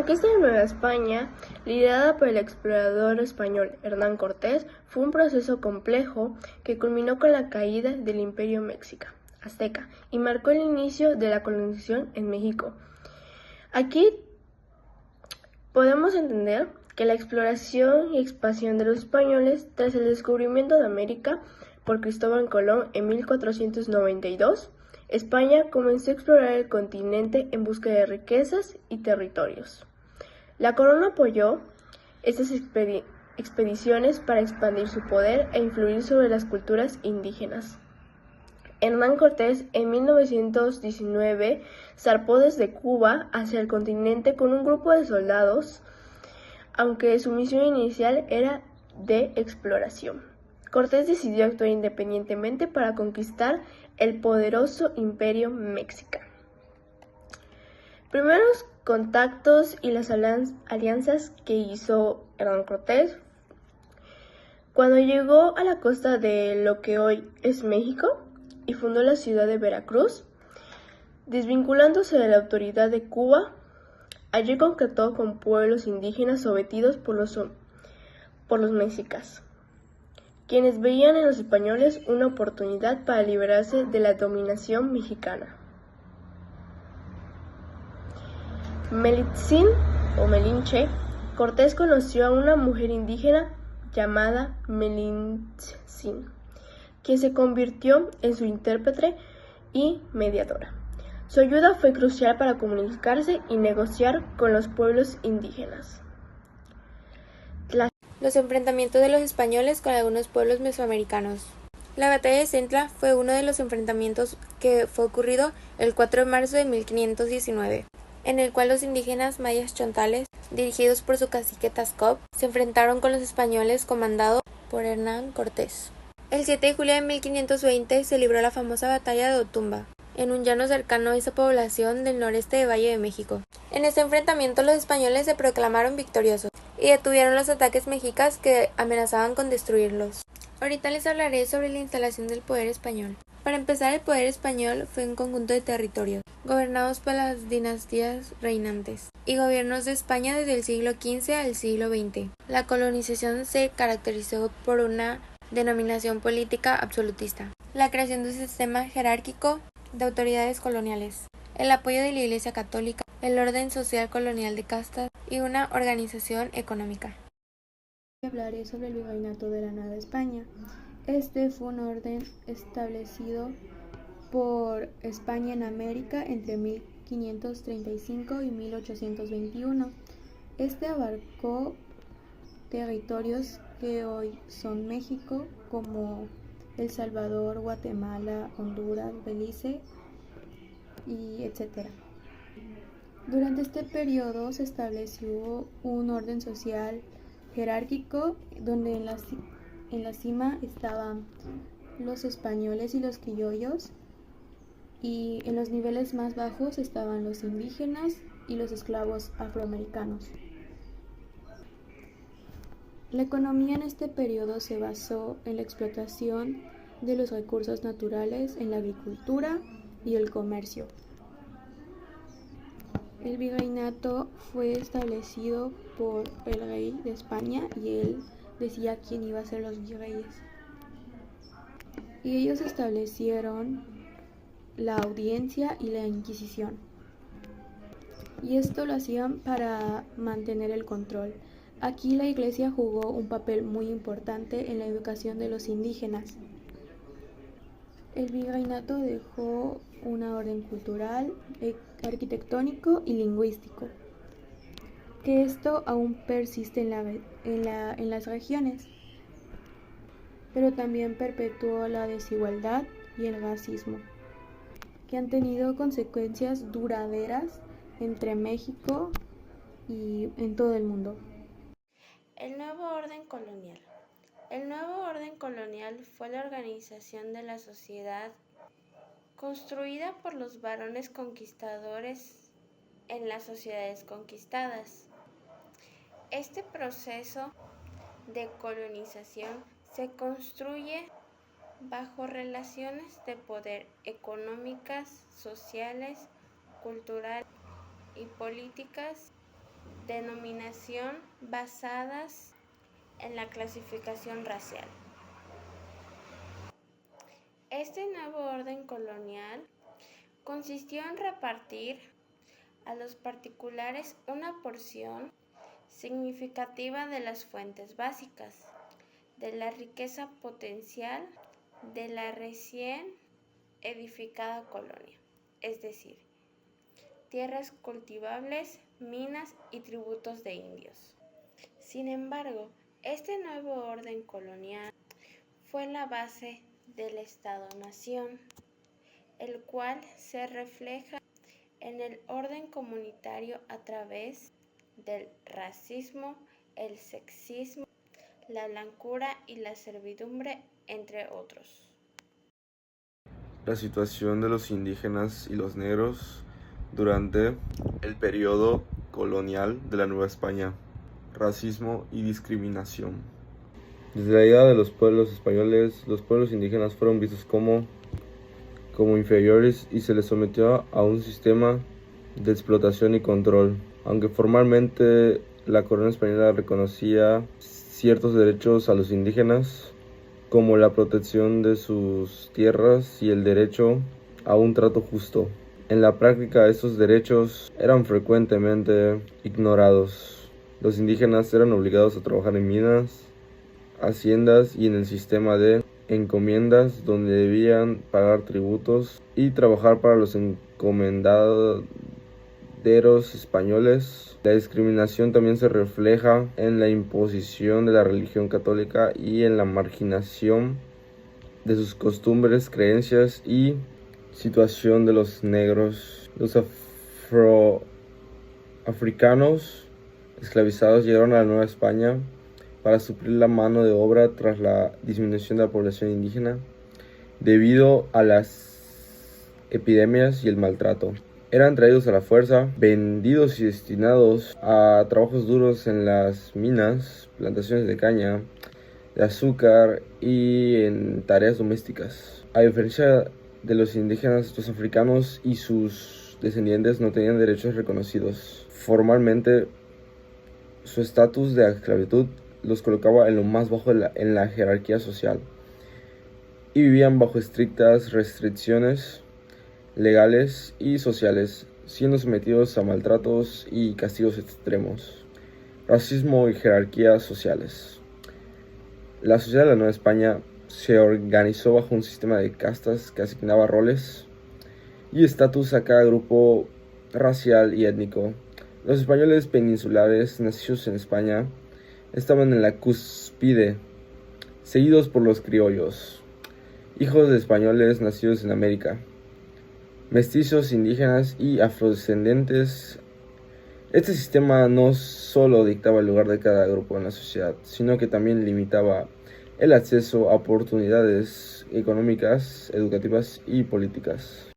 conquista de Nueva España, liderada por el explorador español Hernán Cortés, fue un proceso complejo que culminó con la caída del Imperio Azteca y marcó el inicio de la colonización en México. Aquí podemos entender que la exploración y expansión de los españoles tras el descubrimiento de América por Cristóbal Colón en 1492, España comenzó a explorar el continente en busca de riquezas y territorios. La corona apoyó estas expediciones para expandir su poder e influir sobre las culturas indígenas. Hernán Cortés en 1919 zarpó desde Cuba hacia el continente con un grupo de soldados, aunque su misión inicial era de exploración. Cortés decidió actuar independientemente para conquistar el poderoso Imperio Mexicano. Primeros contactos y las alianzas que hizo Hernán Cortés. Cuando llegó a la costa de lo que hoy es México y fundó la ciudad de Veracruz, desvinculándose de la autoridad de Cuba, allí concretó con pueblos indígenas sometidos por los mexicas, quienes veían en los españoles una oportunidad para liberarse de la dominación mexicana. Melitzin o Melinche, Cortés conoció a una mujer indígena llamada Melintzin, quien se convirtió en su intérprete y mediadora. Su ayuda fue crucial para comunicarse y negociar con los pueblos indígenas. Los enfrentamientos de los españoles con algunos pueblos mesoamericanos. La batalla de Centla fue uno de los enfrentamientos que fue ocurrido el 4 de marzo de 1519, en el cual los indígenas mayas chontales, dirigidos por su cacique Tascop, se enfrentaron con los españoles comandados por Hernán Cortés. El 7 de julio de 1520 se libró la famosa batalla de Otumba, en un llano cercano a esa población del noreste de Valle de México. En este enfrentamiento los españoles se proclamaron victoriosos y detuvieron los ataques mexicas que amenazaban con destruirlos. Ahorita les hablaré sobre la instalación del poder español. Para empezar, el poder español fue un conjunto de territorios, gobernados por las dinastías reinantes, y gobiernos de España desde el siglo XV al siglo XX. La colonización se caracterizó por una denominación política absolutista, la creación de un sistema jerárquico de autoridades coloniales, el apoyo de la Iglesia Católica, el orden social colonial de castas y una organización económica. Hablaré sobre el Virreinato de la Nueva España. Este fue un orden establecido por España en América entre 1535 y 1821. Este abarcó territorios que hoy son México, como El Salvador, Guatemala, Honduras, Belice y etc. Durante este periodo se estableció un orden social jerárquico donde en la cima estaban los españoles y los criollos, y en los niveles más bajos estaban los indígenas y los esclavos afroamericanos. La economía en este periodo se basó en la explotación de los recursos naturales, en la agricultura y el comercio. El virreinato fue establecido por el rey de España y él decía quién iba a ser los virreyes. Y ellos establecieron la audiencia y la Inquisición. Y esto lo hacían para mantener el control. Aquí la Iglesia jugó un papel muy importante en la educación de los indígenas. El virreinato dejó una orden cultural, arquitectónico y lingüístico, que esto aún persiste en las regiones, pero también perpetuó la desigualdad y el racismo, que han tenido consecuencias duraderas entre México y en todo el mundo. El nuevo orden colonial. El nuevo orden colonial fue la organización de la sociedad construida por los varones conquistadores en las sociedades conquistadas. Este proceso de colonización se construye bajo relaciones de poder económicas, sociales, culturales y políticas denominación basadas en la clasificación racial. Este nuevo orden colonial consistió en repartir a los particulares una porción significativa de las fuentes básicas de la riqueza potencial de la recién edificada colonia, es decir, tierras cultivables, minas y tributos de indios. Sin embargo, este nuevo orden colonial fue la base del Estado-nación, el cual se refleja en el orden comunitario a través del racismo, el sexismo, la blancura y la servidumbre, entre otros. La situación de los indígenas y los negros durante el periodo colonial de la Nueva España, racismo y discriminación. Desde la llegada de los pueblos españoles, los pueblos indígenas fueron vistos como inferiores y se les sometió a un sistema de explotación y control. Aunque formalmente la corona española reconocía ciertos derechos a los indígenas, como la protección de sus tierras y el derecho a un trato justo. En la práctica, estos derechos eran frecuentemente ignorados. Los indígenas eran obligados a trabajar en minas, haciendas y en el sistema de encomiendas, donde debían pagar tributos y trabajar para los encomendados españoles. La discriminación también se refleja en la imposición de la religión católica y en la marginación de sus costumbres, creencias y situación de los negros. Los afroafricanos esclavizados llegaron a la Nueva España para suplir la mano de obra tras la disminución de la población indígena debido a las epidemias y el maltrato. Eran traídos a la fuerza, vendidos y destinados a trabajos duros en las minas, plantaciones de caña, de azúcar y en tareas domésticas. A diferencia de los indígenas, los africanos y sus descendientes no tenían derechos reconocidos. Formalmente, su estatus de esclavitud los colocaba en lo más bajo en la jerarquía social y vivían bajo estrictas restricciones legales y sociales, siendo sometidos a maltratos y castigos extremos, racismo y jerarquías sociales. La sociedad de la Nueva España se organizó bajo un sistema de castas que asignaba roles y estatus a cada grupo racial y étnico. Los españoles peninsulares nacidos en España estaban en la cúspide, seguidos por los criollos, hijos de españoles nacidos en América, mestizos, indígenas y afrodescendientes. Este sistema no solo dictaba el lugar de cada grupo en la sociedad, sino que también limitaba el acceso a oportunidades económicas, educativas y políticas.